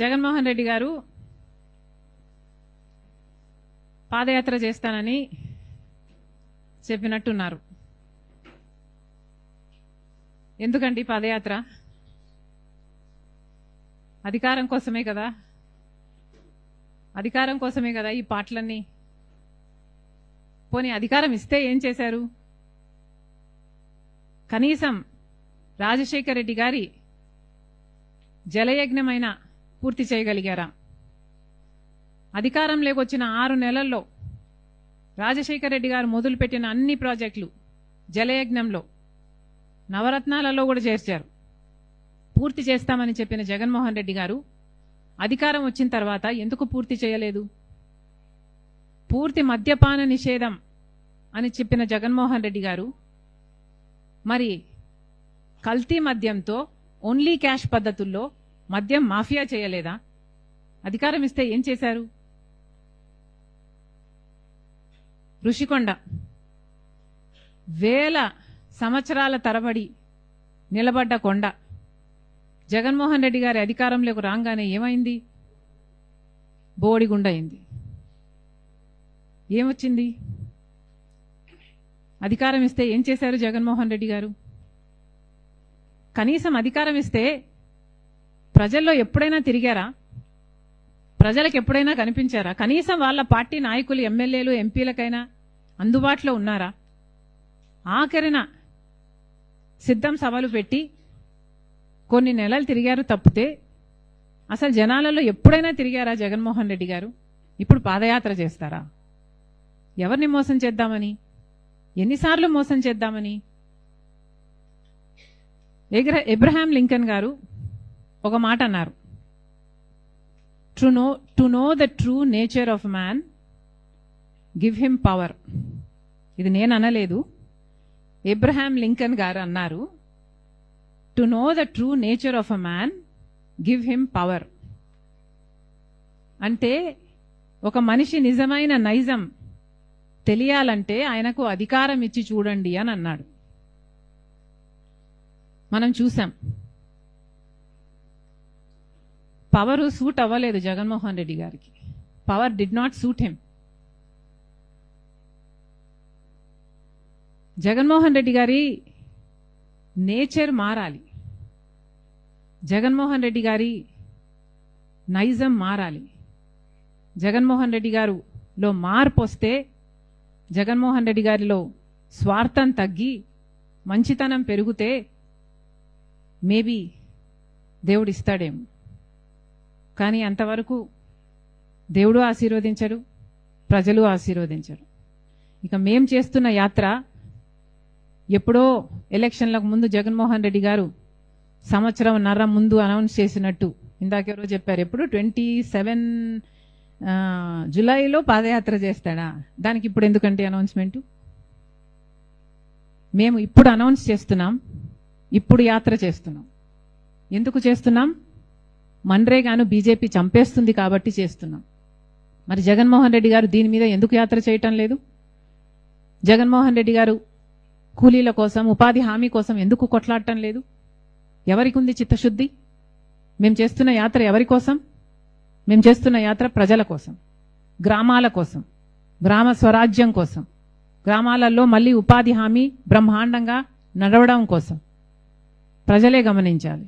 జగన్మోహన్ రెడ్డి గారు పాదయాత్ర చేస్తానని చెప్పినట్టున్నారు. ఎందుకండి పాదయాత్ర? అధికారం కోసమే కదా, అధికారం కోసమే కదా ఈ పాటలన్నీ. పోనీ అధికారం ఇస్తే ఏం చేశారు? కనీసం రాజశేఖర రెడ్డి గారి జలయజ్ఞమైన పూర్తి చేయగలిగారా? అధికారంలోకి వచ్చిన 6 నెలల్లో రాజశేఖర రెడ్డి గారు మొదలుపెట్టిన అన్ని ప్రాజెక్టులు జలయజ్ఞంలో నవరత్నాలలో కూడా చేర్చారు. పూర్తి చేస్తామని చెప్పిన జగన్మోహన్ రెడ్డి గారు అధికారం వచ్చిన తర్వాత ఎందుకు పూర్తి చేయలేదు? పూర్తి మద్యపాన నిషేధం అని చెప్పిన జగన్మోహన్ రెడ్డి గారు మరి కల్తీ మద్యంతో ఓన్లీ క్యాష్ పద్ధతుల్లో మద్యం మాఫియా చేయలేదా? అధికారం ఇస్తే ఏం చేశారు? ఋషికొండ వేల సంవత్సరాల తరబడి నిలబడ్డ కొండ జగన్మోహన్ రెడ్డి గారి అధికారంలోకి రాగానే ఏమైంది? బోడిగుండ అయింది. ఏమొచ్చింది? అధికారం ఇస్తే ఏం చేశారు జగన్మోహన్ రెడ్డి గారు? కనీసం అధికారం ఇస్తే ప్రజల్లో ఎప్పుడైనా తిరిగారా? ప్రజలకు ఎప్పుడైనా కనిపించారా? కనీసం వాళ్ళ పార్టీ నాయకులు, ఎమ్మెల్యేలు, ఎంపీలకైనా అందుబాటులో ఉన్నారా? ఆఖరిన సిద్ధం సభలు పెట్టి కొన్ని నెలలు తిరిగారు తప్పితే అసలు జనాలలో ఎప్పుడైనా తిరిగారా జగన్మోహన్ రెడ్డి గారు? ఇప్పుడు పాదయాత్ర చేస్తారా? ఎవరిని మోసం చేద్దామని? ఎన్నిసార్లు మోసం చేద్దామని? అబ్రహాం లింకన్ గారు ఒక మాట అన్నారు, to know the true nature of man give him power. ఇది నేను అనలేదు, అబ్రహాం లింకన్ గారు అన్నారు. To know the true nature of a man give him power. అంటే ఒక మనిషి నిజమైన నైజం తెలియాలంటే ఆయనకు అధికారం ఇచ్చి చూడండి అని అన్నాడు. మనం చూసాం, పవరు సూట్ అవ్వలేదు జగన్మోహన్ రెడ్డి గారికి. Power did not suit him. Jaganmohan Reddy గారి నేచర్ మారాలి, జగన్మోహన్ రెడ్డి గారి నైజం మారాలి. జగన్మోహన్ రెడ్డి గారులో మార్పు వస్తే, జగన్మోహన్ రెడ్డి గారిలో స్వార్థం తగ్గి మంచితనం పెరిగితే మేబీ దేవుడు ఇస్తాడేమో. కానీ అంతవరకు దేవుడు ఆశీర్వదించడు, ప్రజలు ఆశీర్వదించరు. ఇక మేం చేస్తున్న యాత్ర ఎప్పుడో ఎలక్షన్లకు ముందు జగన్మోహన్ రెడ్డి గారు సంవత్సరంన్నర ముందు అనౌన్స్ చేసినట్టు ఇందాకెవరో చెప్పారు, ఎప్పుడు 27 జూలైలో పాదయాత్ర చేస్తాడా? దానికి ఇప్పుడు ఎందుకంటే అనౌన్స్మెంటు? మేము ఇప్పుడు అనౌన్స్ చేస్తున్నాం, ఇప్పుడు యాత్ర చేస్తున్నాం. ఎందుకు చేస్తున్నాం? మన్రేగాను బీజేపీ చంపేస్తుంది కాబట్టి చేస్తున్నాం. మరి జగన్మోహన్ రెడ్డి గారు దీని మీద ఎందుకు యాత్ర చేయటం లేదు? జగన్మోహన్ రెడ్డి గారు కూలీల కోసం, ఉపాధి హామీ కోసం ఎందుకు కొట్లాడటం లేదు? ఎవరికి ఉంది చిత్తశుద్ధి? మేము చేస్తున్న యాత్ర ఎవరి కోసం? మేము చేస్తున్న యాత్ర ప్రజల కోసం, గ్రామాల కోసం, గ్రామ స్వరాజ్యం కోసం, గ్రామాలలో మళ్ళీ ఉపాధి హామీ బ్రహ్మాండంగా నడవడం కోసం. ప్రజలే గమనించాలి.